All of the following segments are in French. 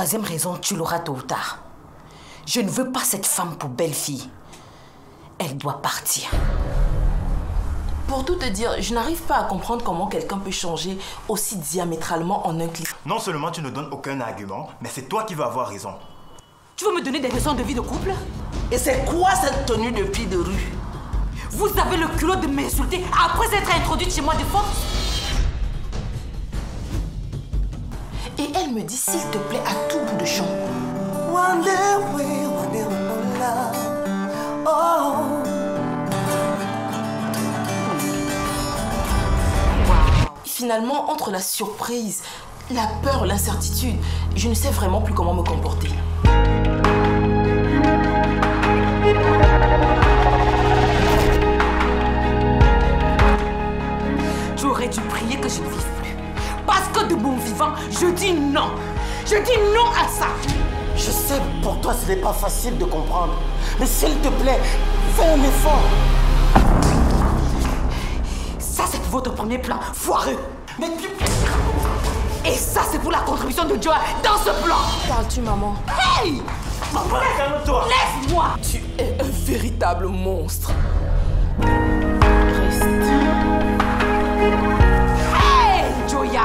troisième raison, tu l'auras tôt ou tard. Je ne veux pas cette femme pour belle-fille. Elle doit partir. Pour tout te dire, je n'arrive pas à comprendre comment quelqu'un peut changer aussi diamétralement en un clic. Non seulement tu ne donnes aucun argument, mais c'est toi qui vas avoir raison. Tu veux me donner des leçons de vie de couple? Et c'est quoi cette tenue de fille de rue? Vous avez le culot de m'insulter après être introduite chez moi de force? Et elle me dit, s'il te plaît, à tout bout de champ. One day we'll love. Oh. Finalement, entre la surprise, la peur, l'incertitude, je ne sais vraiment plus comment me comporter. Tu aurais dû prier que je ne vive plus. Parce que de mon vivant, je dis non. Je dis non à ça. Je sais, pour toi, ce n'est pas facile de comprendre. Mais s'il te plaît, fais un effort. Ça, c'est pour votre premier plan, foireux. Mais tu... Et ça, c'est pour la contribution de Joa dans ce plan. Parles-tu, maman? Hey! Maman, calme-toi. Laisse-moi! Tu es un véritable monstre. Reste. Hey, Joya!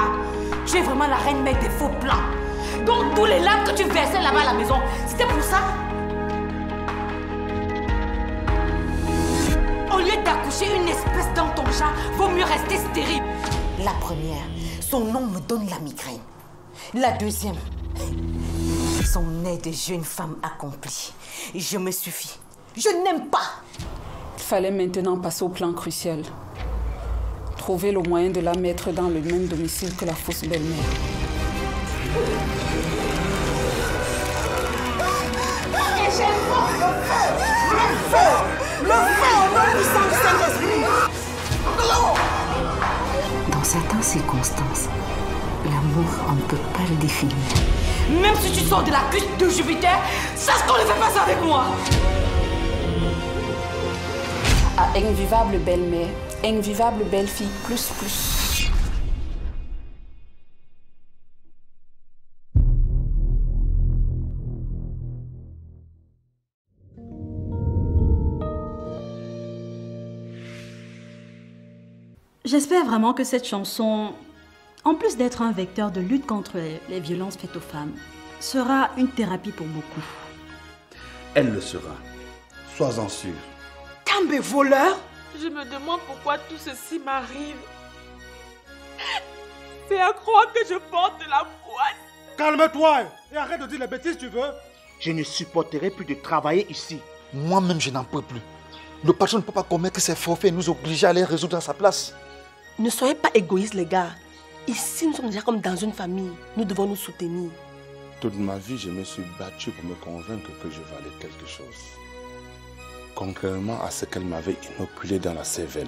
Tu es vraiment la reine mère des faux plans. Donc, tous les larmes que tu versais là-bas à la maison, c'était pour ça? Au lieu d'accoucher une espèce dans ton chat, vaut mieux rester stérile. La première, son nom me donne la migraine. La deuxième, son nez de jeune femme accomplie. Je me suffis. Je n'aime pas. Il fallait maintenant passer au plan crucial. Trouver le moyen de la mettre dans le même domicile que la fausse belle-mère. Et j'ai le feu au nom du sang du Saint-Esprit. Dans certaines circonstances, l'amour, on ne peut pas le définir. Même si tu sors de la cuisse de Jupiter, sache qu'on ne fait pas ça avec moi. À invivable belle-mère, invivable belle-fille, plus. J'espère vraiment que cette chanson, en plus d'être un vecteur de lutte contre les violences faites aux femmes, sera une thérapie pour beaucoup. Elle le sera. Sois-en sûr. Cambe voleur. Je me demande pourquoi tout ceci m'arrive. C'est à croire que je porte de la poisse. Calme-toi et arrête de dire les bêtises, tu veux. Je ne supporterai plus de travailler ici. Moi-même, je n'en peux plus. Le patron ne peut pas commettre ses forfaits et nous obliger à les résoudre à sa place. Ne soyez pas égoïstes, les gars. Ici, nous sommes déjà comme dans une famille. Nous devons nous soutenir. Toute ma vie, je me suis battu pour me convaincre que je valais quelque chose. Contrairement à ce qu'elle m'avait inoculé dans la cervelle.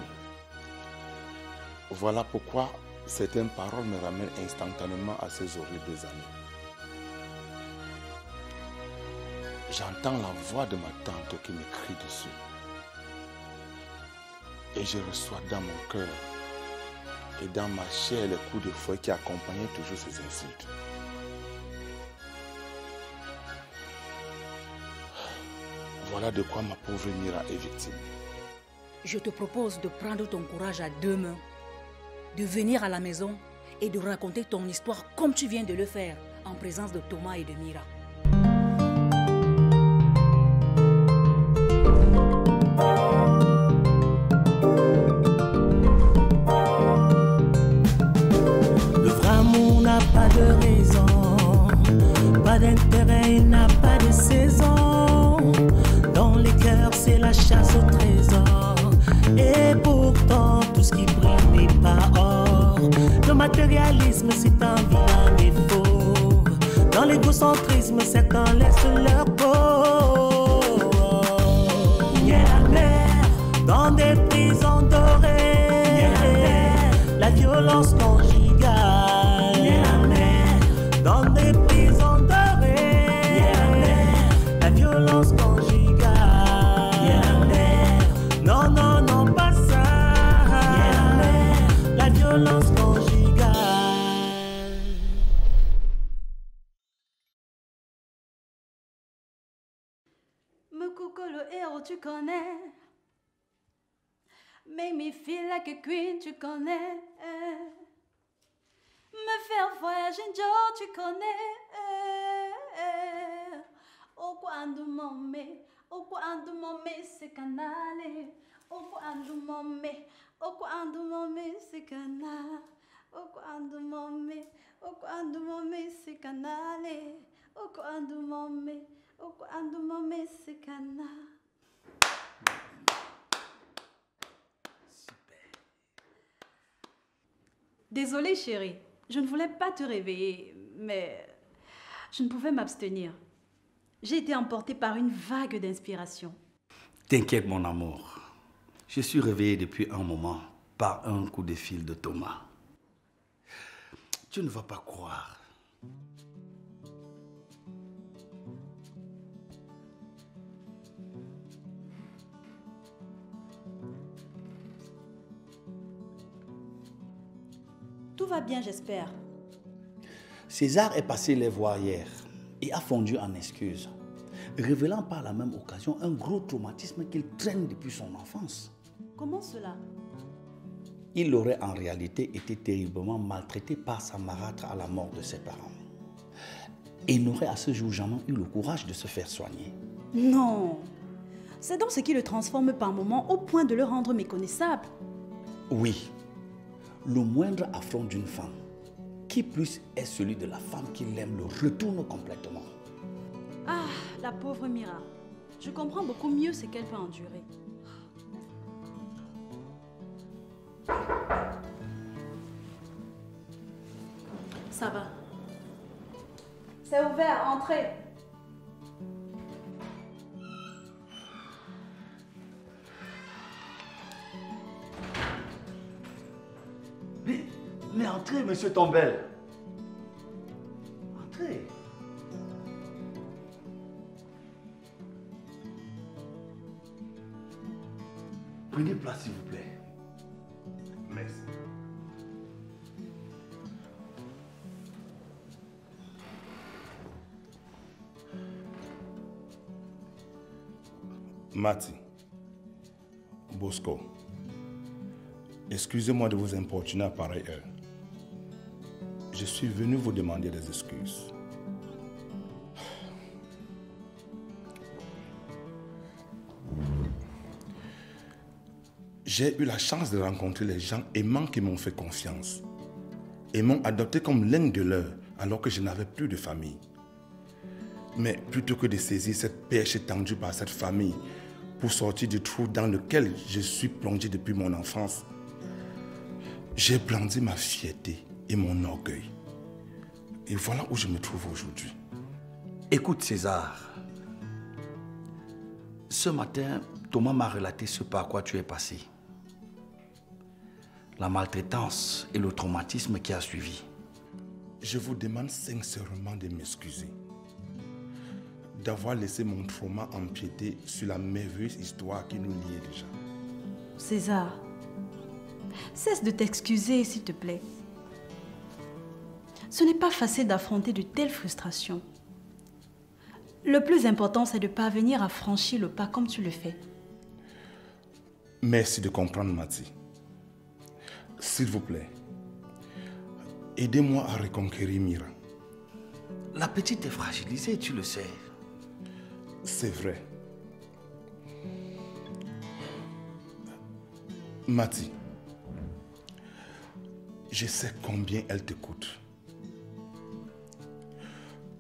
Voilà pourquoi certaines paroles me ramènent instantanément à ces horribles années. J'entends la voix de ma tante qui me crie dessus. Et je reçois dans mon cœur et dans ma chair les coups de fouet qui accompagnaient toujours ces insultes. Voilà de quoi ma pauvre Mira est victime. Je te propose de prendre ton courage à deux mains, de venir à la maison et de raconter ton histoire comme tu viens de le faire, en présence de Thomas et de Mira. Le vrai amour n'a pas de raison, pas d'intérêt, il n'a pas de saison. Dans les cœurs, c'est la chasse au trésor. Et pourtant, tout ce qui brille n'est pas or. Le matérialisme, c'est un vilain défaut. Dans l'égocentrisme, certains laissent leur peau. Dans des prisons dorées, la violence conjugale. Dans des prisons dorées, la violence conjugale. Non, non, non, pas ça. La violence conjugale. hero, tu connais. Make me feel like a queen, tu connais. Me faire voyager, Joe, tu connais. Oh, quando momé, c'est canale. Oh, quando momé, c'est canale. Oh, quando momé, c'est canale. Oh, quando momé, c'est canale. Désolée chérie, je ne voulais pas te réveiller, mais je ne pouvais m'abstenir. J'ai été emportée par une vague d'inspiration. T'inquiète mon amour, je suis réveillé depuis un moment par un coup de fil de Thomas. Tu ne vas pas croire. Tout va bien, j'espère. César est passé les voir hier et a fondu en excuses, révélant par la même occasion un gros traumatisme qu'il traîne depuis son enfance. Comment cela? Il aurait en réalité été terriblement maltraité par sa marâtre à la mort de ses parents. Et il n'aurait à ce jour jamais eu le courage de se faire soigner. Non. C'est donc ce qui le transforme par moments au point de le rendre méconnaissable. Oui. Le moindre affront d'une femme, qui plus est celui de la femme qui l'aime, le retourne complètement. Ah, la pauvre Mira. Je comprends beaucoup mieux ce qu'elle peut endurer. Ça va. C'est ouvert, entrez. Mais entrez, monsieur Tombel. Entrez. Prenez place, s'il vous plaît. Merci. Mati, Bosco, excusez-moi de vous importuner à pareille heure. Je suis venu vous demander des excuses. J'ai eu la chance de rencontrer les gens aimants qui m'ont fait confiance et m'ont adopté comme l'un de leurs alors que je n'avais plus de famille. Mais plutôt que de saisir cette perche tendue par cette famille pour sortir du trou dans lequel je suis plongé depuis mon enfance, j'ai brandi ma fierté et mon orgueil. Et voilà où je me trouve aujourd'hui. Écoute César, ce matin, Thomas m'a relaté ce par quoi tu es passé. La maltraitance et le traumatisme qui a suivi. Je vous demande sincèrement de m'excuser d'avoir laissé mon trauma empiéter sur la merveilleuse histoire qui nous liait déjà. César, cesse de t'excuser, s'il te plaît. Ce n'est pas facile d'affronter de telles frustrations. Le plus important, c'est de parvenir à franchir le pas comme tu le fais. Merci de comprendre, Mati. S'il vous plaît, aidez-moi à reconquérir Mira. La petite est fragilisée, tu le sais. C'est vrai. Mati, je sais combien elle te coûte.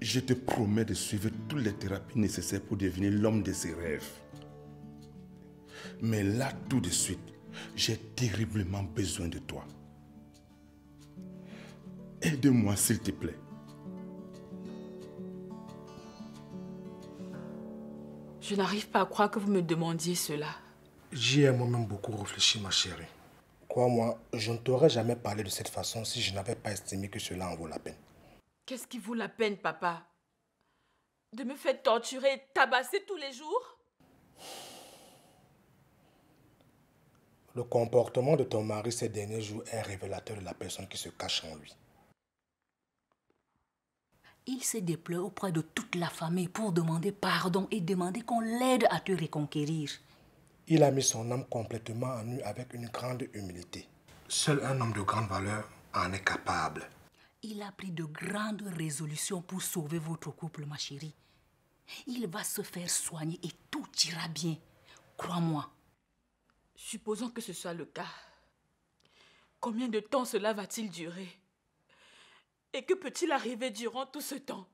Je te promets de suivre toutes les thérapies nécessaires pour devenir l'homme de ses rêves. Mais là, tout de suite, j'ai terriblement besoin de toi. Aide-moi, s'il te plaît. Je n'arrive pas à croire que vous me demandiez cela. J'y ai moi-même beaucoup réfléchi, ma chérie. Crois-moi, je ne t'aurais jamais parlé de cette façon si je n'avais pas estimé que cela en vaut la peine. Qu'est-ce qui vaut la peine, papa? De me faire torturer et tabasser tous les jours? Le comportement de ton mari ces derniers jours est révélateur de la personne qui se cache en lui. Il s'est déployé auprès de toute la famille pour demander pardon et demander qu'on l'aide à te reconquérir. Il a mis son âme complètement à nu avec une grande humilité. Seul un homme de grande valeur en est capable. Il a pris de grandes résolutions pour sauver votre couple, ma chérie. Il va se faire soigner et tout ira bien. Crois-moi. Supposons que ce soit le cas. Combien de temps cela va-t-il durer? Et que peut-il arriver durant tout ce temps?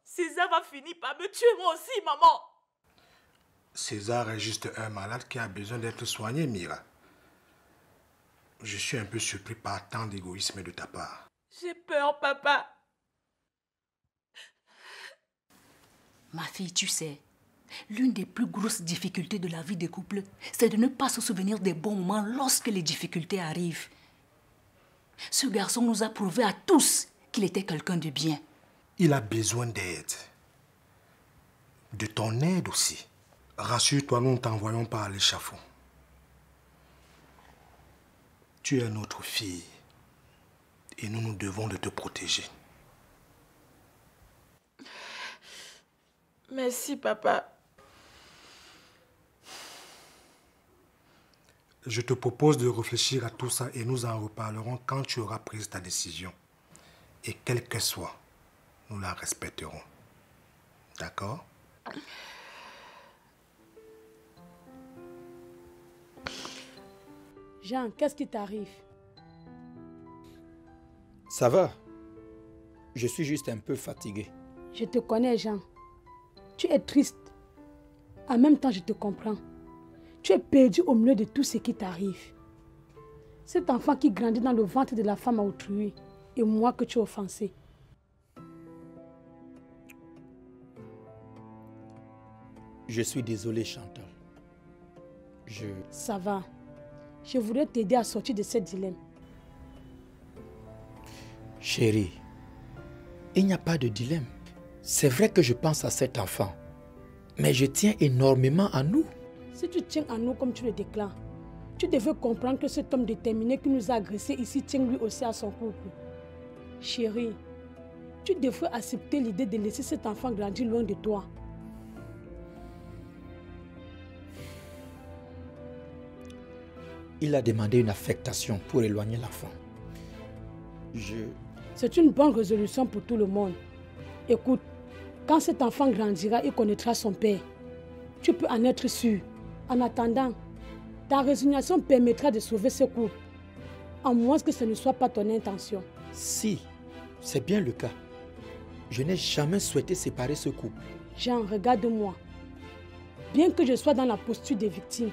César va finir par me tuer moi aussi, maman. César est juste un malade qui a besoin d'être soigné, Mira. Je suis un peu surpris par tant d'égoïsme de ta part. J'ai peur, papa. Ma fille, tu sais, l'une des plus grosses difficultés de la vie des couples, c'est de ne pas se souvenir des bons moments lorsque les difficultés arrivent. Ce garçon nous a prouvé à tous qu'il était quelqu'un de bien. Il a besoin d'aide. De ton aide aussi. Rassure-toi, nous ne t'envoyons pas à l'échafaud. Tu es notre fille et nous nous devons de te protéger. Merci, papa. Je te propose de réfléchir à tout ça et nous en reparlerons quand tu auras pris ta décision. Et quelle que soit, nous la respecterons. D'accord? Jean, qu'est-ce qui t'arrive? Ça va. Je suis juste un peu fatigué. Je te connais, Jean. Tu es triste. En même temps, je te comprends. Tu es perdu au milieu de tout ce qui t'arrive. Cet enfant qui grandit dans le ventre de la femme à autrui et moi que tu as offensé. Je suis désolé, Chantal. Ça va. Je voudrais t'aider à sortir de ce dilemme. Chérie, il n'y a pas de dilemme. C'est vrai que je pense à cet enfant, mais je tiens énormément à nous. Si tu tiens à nous comme tu le déclares, tu devais comprendre que cet homme déterminé qui nous a agressés ici tient lui aussi à son couple. Chérie, tu devrais accepter l'idée de laisser cet enfant grandir loin de toi. Il a demandé une affectation pour éloigner l'enfant. C'est une bonne résolution pour tout le monde. Écoute, quand cet enfant grandira, il connaîtra son père. Tu peux en être sûr. En attendant, ta résignation permettra de sauver ce couple. À moins que ce ne soit pas ton intention. Si, c'est bien le cas. Je n'ai jamais souhaité séparer ce couple. Jean, regarde-moi. Bien que je sois dans la posture des victimes,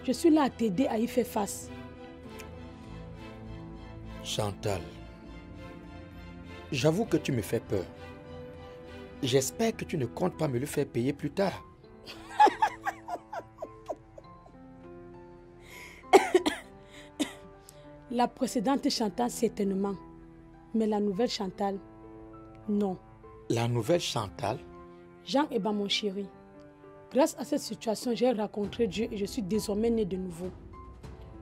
je suis là à t'aider à y faire face. Chantal, j'avoue que tu me fais peur. J'espère que tu ne comptes pas me le faire payer plus tard. La précédente Chantal, certainement. Mais la nouvelle Chantal, non. La nouvelle Chantal? Jean est mon chéri. Grâce à cette situation, j'ai rencontré Dieu et je suis désormais né de nouveau.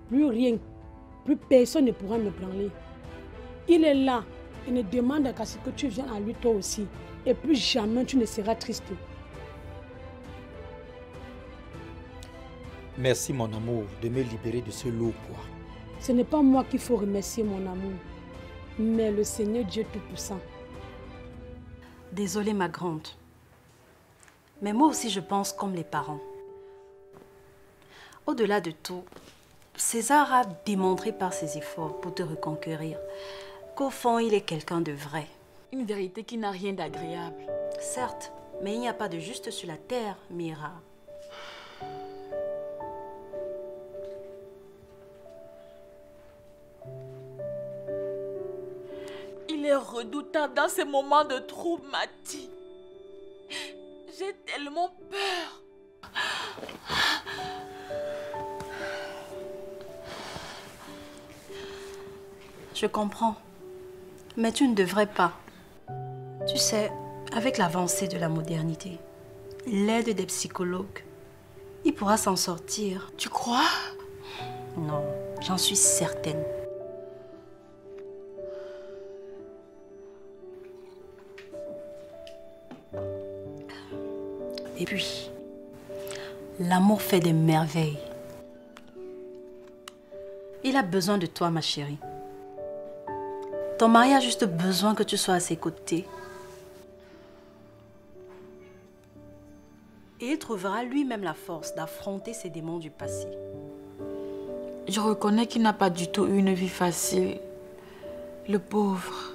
Plus rien, plus personne ne pourra me branler. Il est là et ne demande qu'à ce que tu viennes à lui toi aussi. Et plus jamais tu ne seras triste. Merci mon amour de me libérer de ce lourd poids. Ce n'est pas moi qu'il faut remercier mon amour, mais le Seigneur Dieu Tout-Puissant. Désolée ma grande, mais moi aussi je pense comme les parents. Au-delà de tout, César a démontré par ses efforts pour te reconquérir qu'au fond il est quelqu'un de vrai. Une vérité qui n'a rien d'agréable. Certes, mais il n'y a pas de juste sur la terre, Mira. Il est redoutable dans ces moments de trouble, Mati. J'ai tellement peur. Je comprends, mais tu ne devrais pas. Tu sais, avec l'avancée de la modernité, l'aide des psychologues, il pourra s'en sortir. Tu crois? Non, j'en suis certaine. Et puis, l'amour fait des merveilles. Il a besoin de toi, ma chérie. Ton mari a juste besoin que tu sois à ses côtés. Et il trouvera lui-même la force d'affronter ses démons du passé. Je reconnais qu'il n'a pas du tout eu une vie facile. Le pauvre.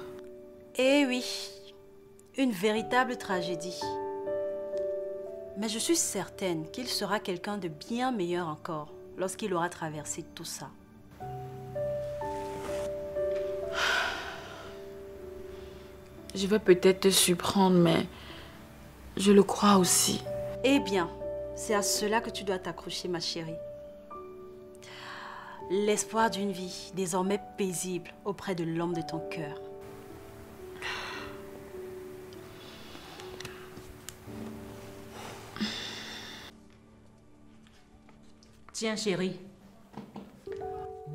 Eh oui, une véritable tragédie. Mais je suis certaine qu'il sera quelqu'un de bien meilleur encore lorsqu'il aura traversé tout ça. Je vais peut-être te surprendre, mais je le crois aussi. Eh bien, c'est à cela que tu dois t'accrocher, ma chérie. L'espoir d'une vie désormais paisible auprès de l'homme de ton cœur. Tiens, chérie,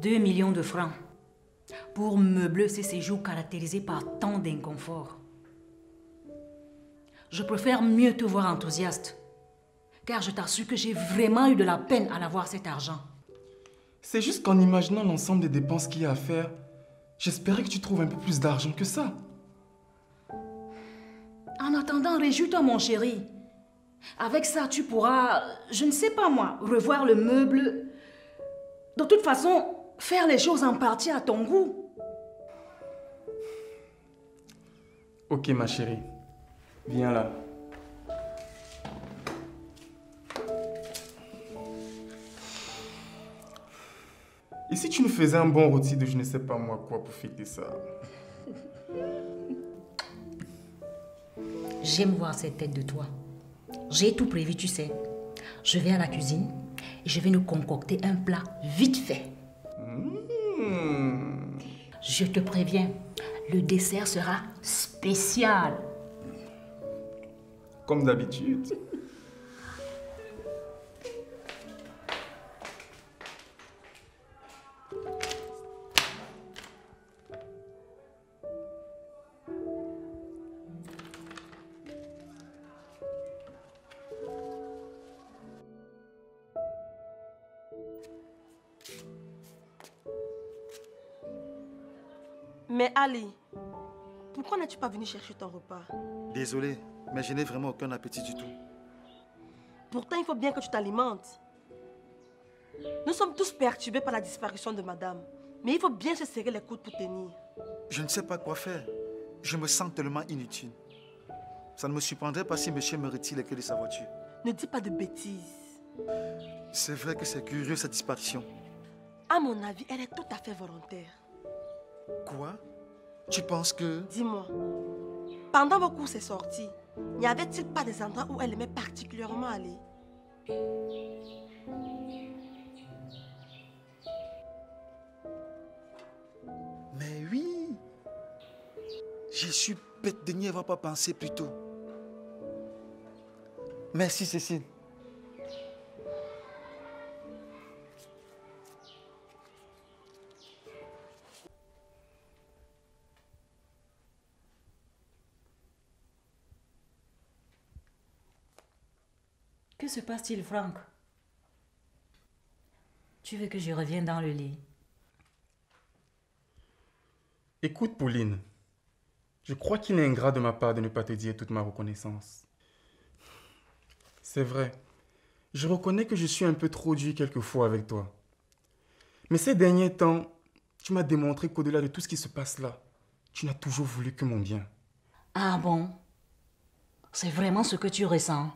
2 millions de francs pour meubler ce séjour caractérisé par tant d'inconfort. Je préfère mieux te voir enthousiaste, car je t'assure que j'ai vraiment eu de la peine à avoir cet argent. C'est juste qu'en imaginant l'ensemble des dépenses qu'il y a à faire, j'espérais que tu trouves un peu plus d'argent que ça. En attendant, réjouis-toi, mon chéri. Avec ça, tu pourras, je ne sais pas moi, revoir le meuble. De toute façon, faire les choses en partie à ton goût. Ok, ma chérie. Viens là. Et si tu nous faisais un bon rôti de je ne sais pas moi quoi pour fêter ça? J'aime voir cette tête de toi. J'ai tout prévu, tu sais. Je vais à la cuisine et je vais nous concocter un plat vite fait. Je te préviens, le dessert sera spécial. Comme d'habitude. Mais Ali, pourquoi n'es-tu pas venu chercher ton repas? Désolé, mais je n'ai vraiment aucun appétit du tout. Pourtant, il faut bien que tu t'alimentes. Nous sommes tous perturbés par la disparition de madame. Mais il faut bien se serrer les coudes pour tenir. Je ne sais pas quoi faire. Je me sens tellement inutile. Ça ne me surprendrait pas si monsieur me retire les clés de sa voiture. Ne dis pas de bêtises. C'est vrai que c'est curieux cette disparition. À mon avis, elle est tout à fait volontaire. Quoi? Tu penses que... Dis-moi, pendant vos courses et sorties, n'y avait-il pas des endroits où elle aimait particulièrement aller? Mais oui! Je suis bête de n'y avoir pas pensé plus tôt. Merci, Cécile. Que se passe-t-il, Franck? Tu veux que je revienne dans le lit? Écoute, Pauline, je crois qu'il est ingrat de ma part de ne pas te dire toute ma reconnaissance. C'est vrai, je reconnais que je suis un peu trop dur quelquefois avec toi. Mais ces derniers temps, tu m'as démontré qu'au-delà de tout ce qui se passe là, tu n'as toujours voulu que mon bien. Ah bon? C'est vraiment ce que tu ressens?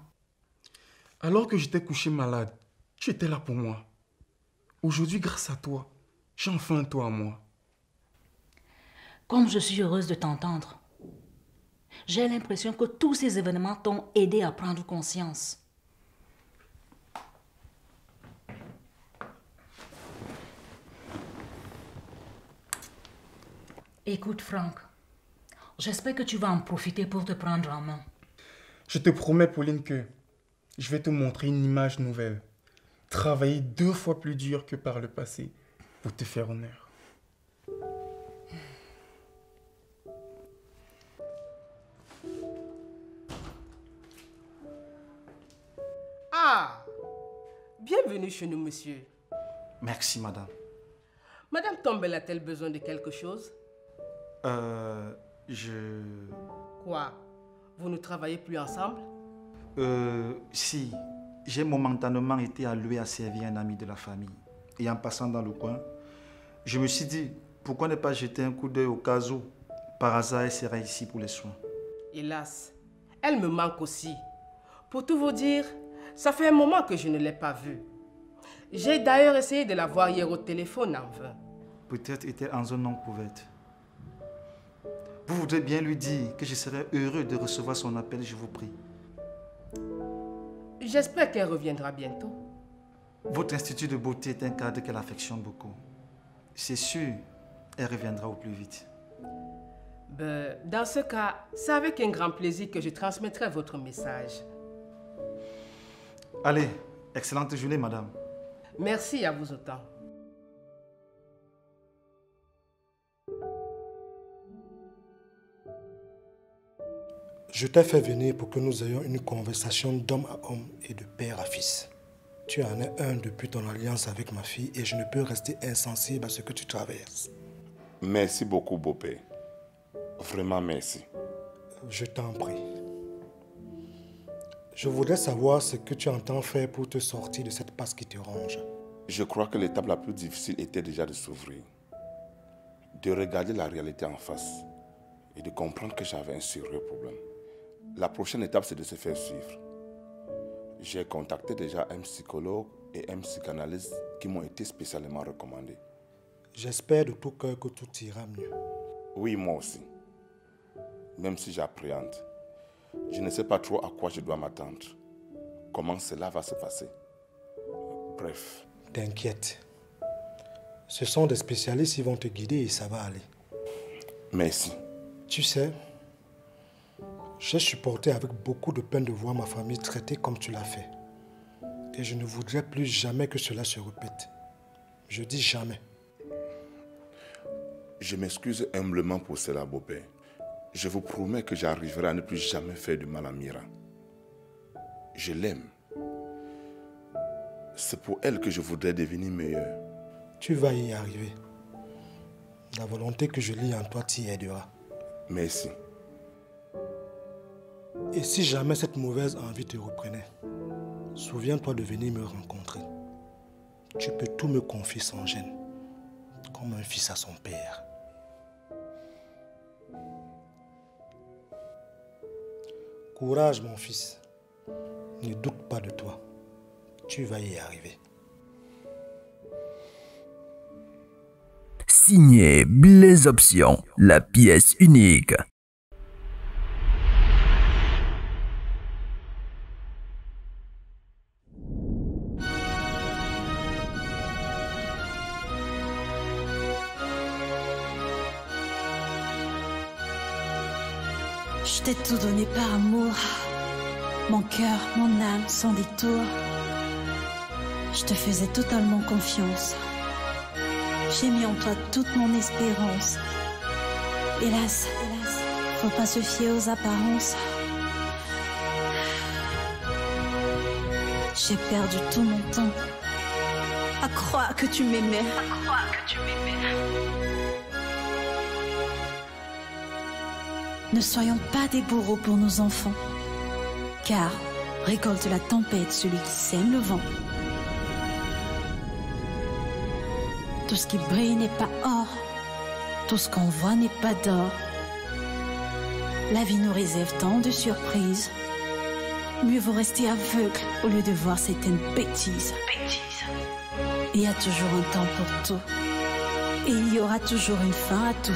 Alors que j'étais couché malade, tu étais là pour moi. Aujourd'hui, grâce à toi, j'ai enfin un toit à moi. Comme je suis heureuse de t'entendre. J'ai l'impression que tous ces événements t'ont aidé à prendre conscience. Écoute, Franck, j'espère que tu vas en profiter pour te prendre en main. Je te promets, Pauline, que je vais te montrer une image nouvelle. Travailler 2 fois plus dur que par le passé pour te faire honneur. Bienvenue chez nous, monsieur. Merci, madame. Madame Tombel a-t-elle besoin de quelque chose? Quoi? Vous ne travaillez plus ensemble? Si. J'ai momentanément été alloué à servir un ami de la famille. Et en passant dans le coin, je me suis dit, pourquoi ne pas jeter un coup d'œil au cas où, par hasard, elle serait ici pour les soins. Hélas, elle me manque aussi. Pour tout vous dire, ça fait un moment que je ne l'ai pas vue. J'ai d'ailleurs essayé de la voir hier au téléphone en vain. Peut-être était-elle en zone non couverte. Vous voudrez bien lui dire que je serais heureux de recevoir son appel, je vous prie. J'espère qu'elle reviendra bientôt. Votre institut de beauté est un cadre qu'elle affectionne beaucoup. C'est sûr, elle reviendra au plus vite. Dans ce cas, c'est avec un grand plaisir que je transmettrai votre message. Allez, excellente journée, madame. Merci à vous autant. Je t'ai fait venir pour que nous ayons une conversation d'homme à homme et de père à fils. Tu en es un depuis ton alliance avec ma fille et je ne peux rester insensible à ce que tu traverses. Merci beaucoup, beau-père. Vraiment merci. Je t'en prie. Je voudrais savoir ce que tu entends faire pour te sortir de cette passe qui te ronge. Je crois que l'étape la plus difficile était déjà de s'ouvrir, de regarder la réalité en face et de comprendre que j'avais un sérieux problème. La prochaine étape, c'est de se faire suivre. J'ai contacté déjà un psychologue et un psychanalyste qui m'ont été spécialement recommandés. J'espère de tout cœur que tout ira mieux. Oui, moi aussi. Même si j'appréhende, je ne sais pas trop à quoi je dois m'attendre. Comment cela va se passer. Bref. T'inquiète. Ce sont des spécialistes qui vont te guider et ça va aller. Merci. Tu sais, j'ai supporté avec beaucoup de peine de voir ma famille traitée comme tu l'as fait. Et je ne voudrais plus jamais que cela se répète. Je dis jamais. Je m'excuse humblement pour cela, beau-père. Je vous promets que j'arriverai à ne plus jamais faire de mal à Mira. Je l'aime. C'est pour elle que je voudrais devenir meilleur. Tu vas y arriver. La volonté que je lis en toi t'y aidera. Merci. Et si jamais cette mauvaise envie te reprenait, souviens-toi de venir me rencontrer. Tu peux tout me confier sans gêne, comme un fils à son père. Courage, mon fils. Ne doute pas de toi. Tu vas y arriver. Signé Blaise Option, la pièce unique. Je t'ai tout donné par amour. Mon cœur, mon âme, sans détour. Je te faisais totalement confiance. J'ai mis en toi toute mon espérance. Hélas, faut pas se fier aux apparences. J'ai perdu tout mon temps à croire que tu m'aimais. Ne soyons pas des bourreaux pour nos enfants, car récolte la tempête celui qui sème le vent. Tout ce qui brille n'est pas or, tout ce qu'on voit n'est pas d'or. La vie nous réserve tant de surprises. Mieux vaut rester aveugle au lieu de voir certaines bêtises. Il y a toujours un temps pour tout, et il y aura toujours une fin à tout.